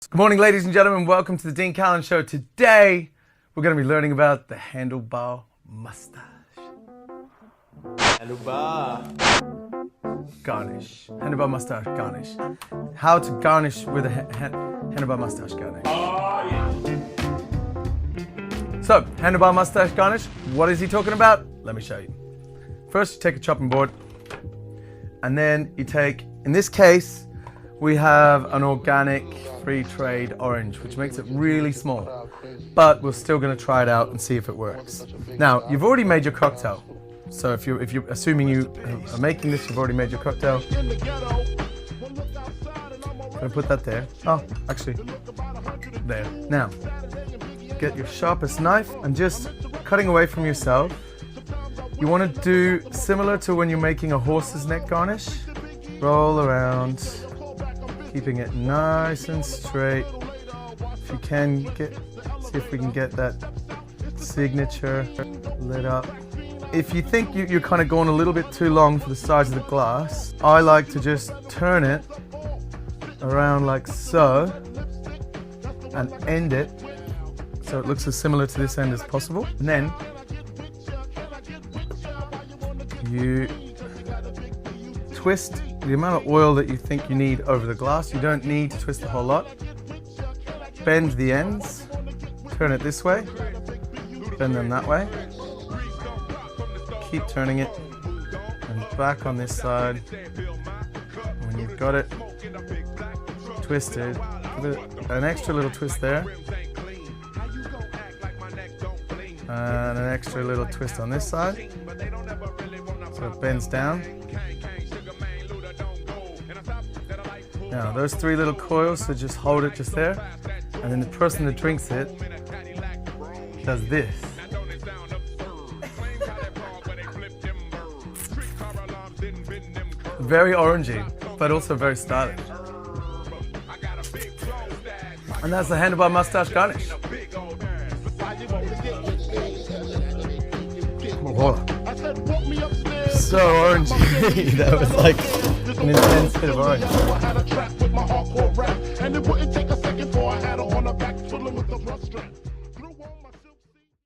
Good morning, ladies and gentlemen. Welcome to the Dean Callan Show. Today, we're going to be learning about the Handlebar Moustache. Handlebar. Garnish. Handlebar Moustache Garnish. How to garnish with a Handlebar Moustache Garnish. Oh, yeah. So, Handlebar Moustache Garnish, what is he talking about? Let me show you. First, you take a chopping board, and then you take, in this case, we have an organic free trade orange, which makes it really small, but we're still going to try it out and see if it works. Now, you've already made your cocktail. So if you're assuming you are making this, you've already made your cocktail. I'm gonna put that there. Oh, actually, there. Now, get your sharpest knife and just cutting away from yourself. You want to do similar to when you're making a horse's neck garnish. Roll around, keeping it nice and straight. If you can see if we can get that signature lit up. If you think you're kind of going a little bit too long for the size of the glass, I like to just turn it around like so and end it so it looks as similar to this end as possible. And then you twist the amount of oil that you think you need over the glass. You don't need to twist a whole lot. Bend the ends, turn it this way, bend them that way. Keep turning it and back on this side. When you've got it twisted, give it an extra little twist there, and an extra little twist on this side so it bends down. Now those three little coils, so just hold it just there, and then the person that drinks it does this. Very orangey, but also very stylish. And that's the Handlebar Moustache Garnish. So orangey. That was like an intense bit of orange.